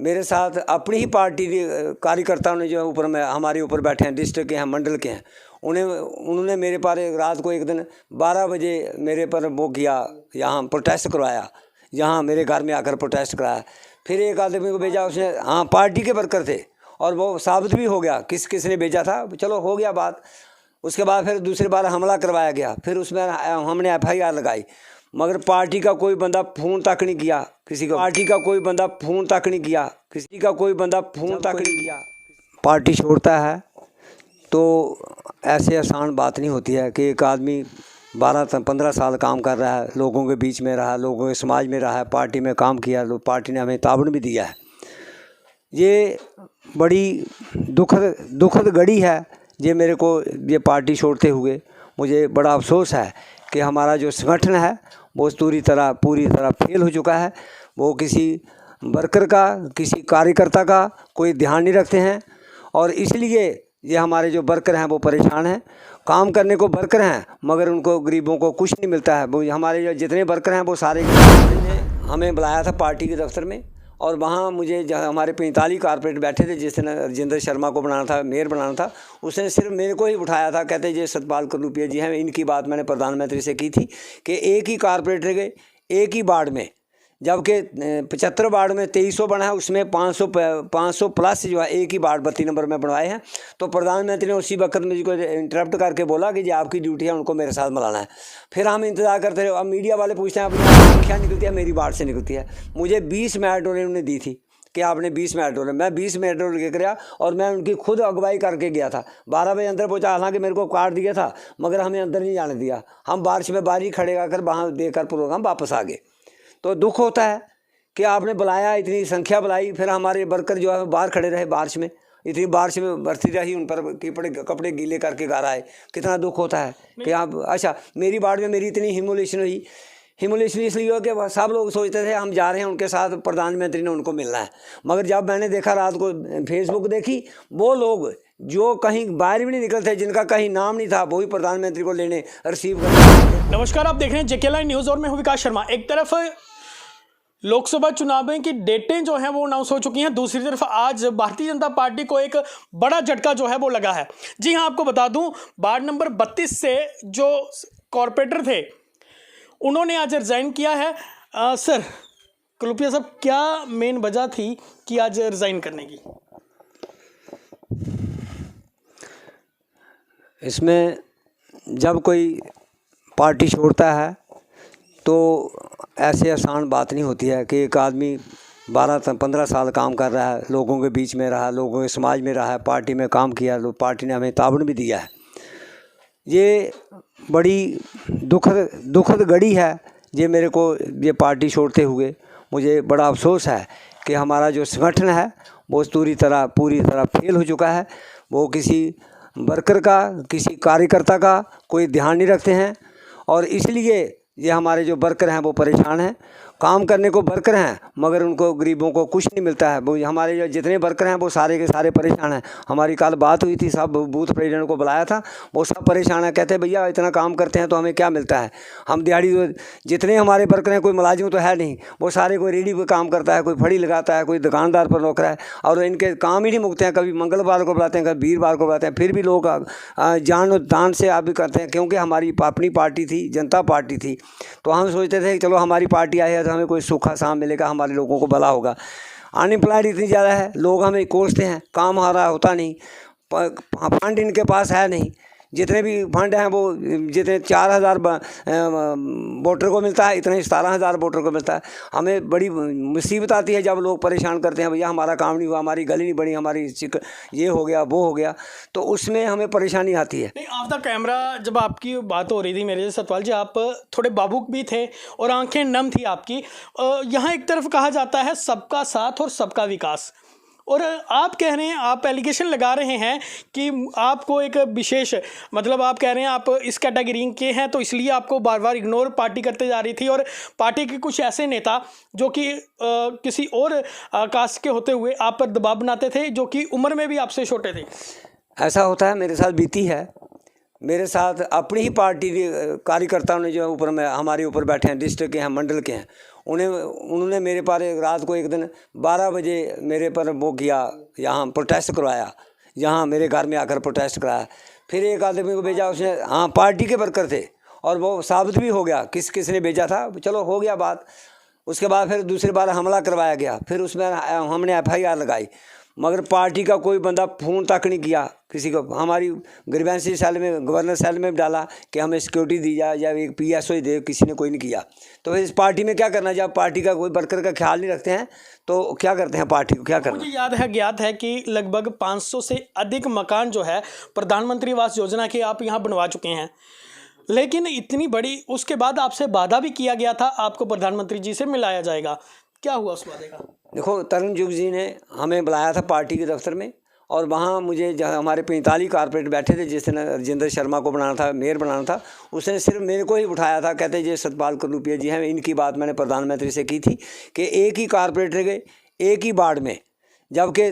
मेरे साथ अपनी ही पार्टी के कार्यकर्ताओं ने जो ऊपर में हमारे ऊपर बैठे हैं, डिस्ट्रिक्ट के हैं, मंडल के हैं, उन्होंने मेरे पर रात को एक दिन 12 बजे मेरे पर वो किया, यहाँ प्रोटेस्ट करवाया, यहाँ मेरे घर में आकर प्रोटेस्ट कराया। फिर एक आदमी को भेजा उसने, हाँ पार्टी के वर्कर थे, और वो साबित भी हो गया किसने भेजा था, चलो हो गया बात। उसके बाद फिर दूसरी बार हमला करवाया गया, फिर उसमें हमने FIR लगाई, मगर पार्टी का कोई बंदा फ़ोन तक नहीं किया किसी को, पार्टी का कोई बंदा फ़ोन तक नहीं किया किसी का, कोई बंदा फ़ोन तक नहीं किया। पार्टी छोड़ता है तो ऐसे आसान बात नहीं होती है कि एक आदमी 12-15 साल काम कर रहा है, लोगों के बीच में रहा, लोगों के समाज में रहा है, पार्टी में काम किया, पार्टी ने हमें ताबड़ भी दिया है। ये बड़ी दुखद घड़ी है। ये मेरे को ये पार्टी छोड़ते हुए मुझे बड़ा अफसोस है कि हमारा जो संगठन है वो पूरी तरह फेल हो चुका है। वो किसी वर्कर का, किसी कार्यकर्ता का कोई ध्यान नहीं रखते हैं, और इसलिए ये हमारे जो वर्कर हैं वो परेशान हैं। काम करने को वर्कर हैं, मगर उनको गरीबों को कुछ नहीं मिलता है। वो हमारे जो जितने वर्कर हैं वो सारे हमें बुलाया था पार्टी के दफ्तर में, और वहाँ मुझे हमारे 45 कारपोरेट बैठे थे, जिसने राजेंद्र शर्मा को बनाना था, मेयर बनाना था, उसने सिर्फ मेरे को ही उठाया था। कहते ये सतपाल करूपिया जी हैं, इनकी बात मैंने प्रधानमंत्री से की थी कि एक ही कारपोरेटर के एक ही वार्ड में, जबकि 75 वार्ड में 2300 बना है, उसमें 500 प्लस जो है एक ही वार्ड 32 नंबर में बनवाए हैं। तो प्रधानमंत्री ने उसी वक्त मुझको इंटरप्ट करके बोला कि जी आपकी ड्यूटी है, उनको मेरे साथ मिलाना है। फिर हम इंतज़ार करते रहे। अब मीडिया वाले पूछते हैं अपनी संख्या निकलती है, मेरी वार्ड से निकलती है। मुझे 20 मेरिटोरियम उन्होंने दी थी कि आपने 20 मेरिटोरियम, मैं 20 मेरिटोरियम लेकर गया, और मैं उनकी खुद अगुवाई करके गया था। 12 बजे अंदर पहुँचा, हालांकि मेरे को कार्ड दिया था, मगर हमें अंदर नहीं जाने दिया। हम बारिश में बारी खड़े कर वहाँ देकर प्रोग्राम वापस आ गए। तो दुख होता है कि आपने बुलाया, इतनी संख्या बुलाई, फिर हमारे वर्कर जो है बाहर खड़े रहे बारिश में, इतनी बारिश में बरती रही, उन पर कपड़े गीले करके घर आए। कितना दुख होता है कि आप, अच्छा मेरी वार्ड में मेरी इतनी ह्यूमिलेशन हुई। ह्यूमिलेशन इसलिए हो कि सब लोग सोचते थे हम जा रहे हैं उनके साथ, प्रधानमंत्री ने उनको मिलना है। मगर जब मैंने देखा, रात को फेसबुक देखी, वो लोग जो कहीं बाहर भी नहीं निकलते, जिनका कहीं नाम नहीं था, वही प्रधानमंत्री को लेने रिसीव करने। नमस्कार, आप देख रहे हैं JK लाइव न्यूज़ और मैं हूं विकास शर्मा। एक तरफ लोकसभा चुनाव की डेटें जो हैं वो अनाउंस हो चुकी हैं, दूसरी तरफ आज भारतीय जनता पार्टी को एक बड़ा झटका जो है वो लगा है। जी हाँ, आपको बता दूं, वार्ड नंबर 32 से जो कॉरपोरेटर थे उन्होंने आज रिज़ाइन किया है। सर कलुपिया साहब, क्या मेन वजह थी कि आज रिज़ाइन करने की? इसमें जब कोई पार्टी छोड़ता है तो ऐसे आसान बात नहीं होती है कि एक आदमी 12-15 साल काम कर रहा है, लोगों के बीच में रहा, लोगों के समाज में रहा है, पार्टी में काम किया, पार्टी ने हमें ताबड़ भी दिया है। ये बड़ी दुखद घड़ी है। ये मेरे को ये पार्टी छोड़ते हुए मुझे बड़ा अफसोस है कि हमारा जो संगठन है वो पूरी तरह फेल हो चुका है। वो किसी वर्कर का, किसी कार्यकर्ता का कोई ध्यान नहीं रखते हैं, और इसलिए ये हमारे जो वर्कर हैं वो परेशान हैं। काम करने को वर्कर हैं, मगर उनको गरीबों को कुछ नहीं मिलता है। वो हमारे जो जितने वर्कर हैं वो सारे के सारे परेशान हैं। हमारी कल बात हुई थी, सब बूथ प्रेसिडेंट को बुलाया था, वो सब परेशान है। कहते हैं भैया इतना काम करते हैं तो हमें क्या मिलता है, हम दिहाड़ी, जितने हमारे वर्कर हैं कोई मुलाजिम तो है नहीं, वो सारे कोई रेडी पे काम करता है, कोई फड़ी लगाता है, कोई दुकानदार पर नौकर है, और इनके काम ही नहीं मुकते हैं। कभी मंगलवार को बुलाते हैं, कभी वीरवार को बुलाते हैं, फिर भी लोग जान और दान से आप भी करते हैं। क्योंकि हमारी अपनी पार्टी थी, जनता पार्टी थी, तो हम सोचते थे कि चलो हमारी पार्टी आई है तो हमें कोई सूखा शाम मिलेगा, हमारे लोगों को भला होगा। अनएम्प्लॉयड इतनी ज़्यादा है, लोग हमें कोसते हैं, काम हमारा होता नहीं, फंड इनके पास है नहीं। जितने भी फंड हैं वो जितने 4000 वोटर को मिलता है, इतने 17000 वोटर को मिलता है। हमें बड़ी मुसीबत आती है जब लोग परेशान करते हैं, भैया हमारा काम नहीं हुआ, हमारी गली नहीं बनी, हमारी ये हो गया वो हो गया, तो उसमें हमें परेशानी आती है। नहीं, ऑफ द कैमरा जब आपकी बात हो रही थी मेरे से सतपाल जी, आप थोड़े भावुक भी थे और आंखें नम थी आपकी। यहाँ एक तरफ कहा जाता है सबका साथ और सबका विकास, और आप कह रहे हैं, आप एलिगेशन लगा रहे हैं कि आपको एक विशेष, मतलब आप कह रहे हैं आप इस कैटेगरी के हैं तो इसलिए आपको बार बार इग्नोर पार्टी करते जा रही थी, और पार्टी के कुछ ऐसे नेता जो कि किसी और कास्ट के होते हुए आप पर दबाव बनाते थे, जो कि उम्र में भी आपसे छोटे थे। ऐसा होता है, मेरे साथ बीती है। मेरे साथ अपनी ही पार्टी के कार्यकर्ताओं ने जो ऊपर में हमारे ऊपर बैठे हैं, डिस्ट्रिक्ट के हैं, मंडल के हैं, उन्होंने मेरे पर रात को एक दिन 12 बजे मेरे पर वो किया, यहाँ प्रोटेस्ट करवाया, यहाँ मेरे घर में आकर प्रोटेस्ट कराया। फिर एक आदमी को भेजा उसने, हाँ पार्टी के वर्कर थे, और वो साबित भी हो गया किसने भेजा था, चलो हो गया बात। उसके बाद फिर दूसरी बार हमला करवाया गया, फिर उसमें हमने FIR लगाई, मगर पार्टी का कोई बंदा फ़ोन तक नहीं किया किसी को। हमारी ग्रीवेंसी सेल में, गवर्नर सेल में डाला कि हमें सिक्योरिटी दी जाए या एक PSO ही दे, किसी ने कोई नहीं किया। तो इस पार्टी में क्या करना, जब पार्टी का कोई वर्कर का ख्याल नहीं रखते हैं तो क्या करते हैं, पार्टी को क्या करना। मुझे याद है, ज्ञात है कि लगभग 500 से अधिक मकान जो है प्रधानमंत्री आवास योजना के आप यहाँ बनवा चुके हैं, लेकिन इतनी बड़ी, उसके बाद आपसे वादा भी किया गया था आपको प्रधानमंत्री जी से मिलाया जाएगा, क्या हुआ उस वादे का? देखो, तरुण जुग जी ने हमें बुलाया था पार्टी के दफ्तर में, और वहाँ मुझे जहाँ हमारे 45 कारपोरेट बैठे थे, जिसने राजेंद्र शर्मा को बनाना था, मेयर बनाना था, उसने सिर्फ मेरे को ही उठाया था। कहते ये सतपाल करूपिया जी हैं, इनकी बात मैंने प्रधानमंत्री से की थी कि एक ही कारपोरेटर गए एक ही वार्ड में, जबकि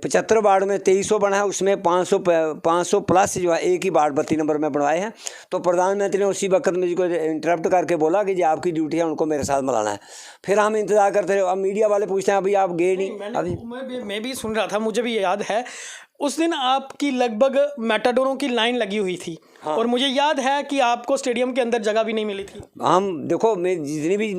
75 वार्ड में 2300 बना है, उसमें 500 प्लस जो है एक ही वार्ड 32 नंबर में बनवाए हैं। तो प्रधानमंत्री ने उसी वक्त मुझको इंटरप्ट करके बोला कि जी आपकी ड्यूटी है, उनको मेरे साथ मिलाना है। फिर हम इंतज़ार करते रहे। अब मीडिया वाले पूछते हैं अभी आप गए नहीं। अभी मैं भी सुन रहा था, मुझे भी याद है उस दिन आपकी लगभग मेटाडोरों की लाइन लगी हुई थी। हाँ। और मुझे याद है कि आपको स्टेडियम के अंदर जगह भी नहीं मिली थी। हम देखो, मैं जितनी भी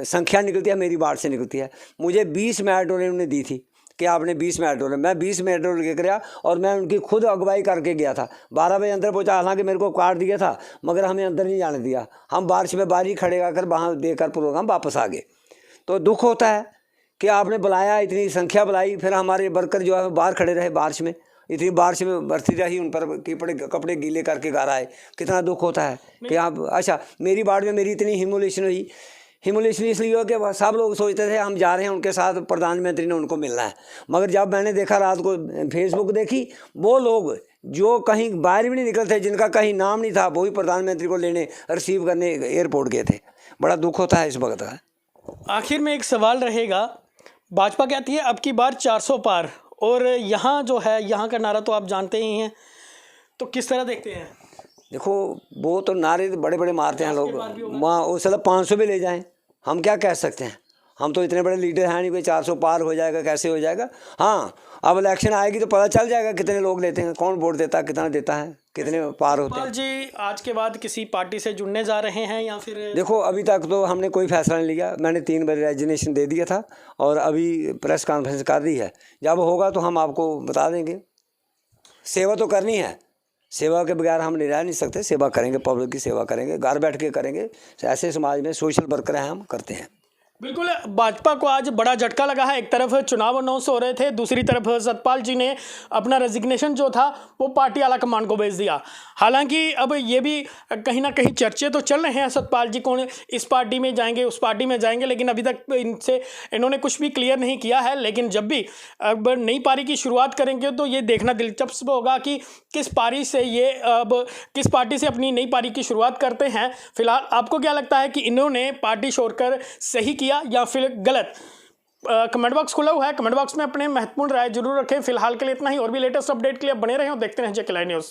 संख्या निकलती है मेरी वार्ड से निकलती है, मुझे 20 मेटाडोरें उन्होंने दी थी कि आपने 20 मेटाडोर, मैं 20 मेटाडोर लेकर गया, और मैं उनकी खुद अगुवाई करके गया था। 12 बजे अंदर पहुंचा, हालांकि मेरे को कार्ड दिया था, मगर हमें अंदर नहीं जाने दिया। हम बारिश में बारी खड़े कर वहाँ देकर प्रोग्राम वापस आ गए। तो दुख होता है कि आपने बुलाया, इतनी संख्या बुलाई, फिर हमारे वर्कर जो है बाहर खड़े रहे बारिश में, इतनी बारिश में बरती रही, उन पर कपड़े गीले करके घर आए। कितना दुख होता है कि आप, अच्छा मेरी वार्ड में मेरी इतनी ह्यूमिलेशन हुई। ह्यूमिलेशन इसलिए हो कि सब लोग सोचते थे हम जा रहे हैं उनके साथ, प्रधानमंत्री ने उनको मिलना है, मगर जब मैंने देखा रात को फेसबुक देखी, वो लोग जो कहीं बाहर भी नहीं निकलते थे, जिनका कहीं नाम नहीं था, वो भी प्रधानमंत्री को लेने, रिसीव करने एयरपोर्ट गए थे। बड़ा दुख होता है इस वक्त का। आखिर में एक सवाल रहेगा, भाजपा कहती है अब की बार 400 पार, और यहाँ जो है, यहाँ का नारा तो आप जानते ही हैं, तो किस तरह देखते हैं? देखो, वो तो नारे बड़े बड़े मारते हैं लोग, वहाँ वो साला 500 भी ले जाएं, हम क्या कह सकते हैं। हम तो इतने बड़े लीडर हैं नहीं, भाई 400 पार हो जाएगा, कैसे हो जाएगा। हाँ, अब इलेक्शन आएगी तो पता चल जाएगा कितने लोग लेते हैं, कौन वोट देता है, कितना देता है, कितने पार होते हैं। जी, आज के बाद किसी पार्टी से जुड़ने जा रहे हैं या फिर? देखो, अभी तक तो हमने कोई फैसला नहीं लिया। मैंने 3 बार रेजिग्नेशन दे दिया था, और अभी प्रेस कॉन्फ्रेंस कर दी है। जब होगा तो हम आपको बता देंगे। सेवा तो करनी है, सेवा के बगैर हम नहीं रह नहीं सकते। सेवा करेंगे, पब्लिक की सेवा करेंगे, घर बैठ के करेंगे। ऐसे समाज में सोशल वर्कर हैं, हम करते हैं। बिल्कुल, भाजपा को आज बड़ा झटका लगा है। एक तरफ चुनाव अनाउंस हो रहे थे, दूसरी तरफ सतपाल जी ने अपना रेजिग्नेशन जो था वो पार्टी आला कमान को भेज दिया। हालांकि अब ये भी कहीं ना कहीं चर्चे तो चल रहे हैं सतपाल जी कौन इस पार्टी में जाएंगे, उस पार्टी में जाएंगे, लेकिन अभी तक इन्होंने कुछ भी क्लियर नहीं किया है। लेकिन जब भी अब नई पारी की शुरुआत करेंगे तो ये देखना दिलचस्प होगा कि किस पारी से ये अब किस पार्टी से अपनी नई पारी की शुरुआत करते हैं। फिलहाल आपको क्या लगता है कि इन्होंने पार्टी छोड़कर सही किया या फिर गलत? कमेंट बॉक्स खुला हुआ है, कमेंट बॉक्स में अपने महत्वपूर्ण राय जरूर रखें। फिलहाल के लिए इतना ही, और भी लेटेस्ट अपडेट के लिए बने रहें और देखते रहें जेके लाइव न्यूज़।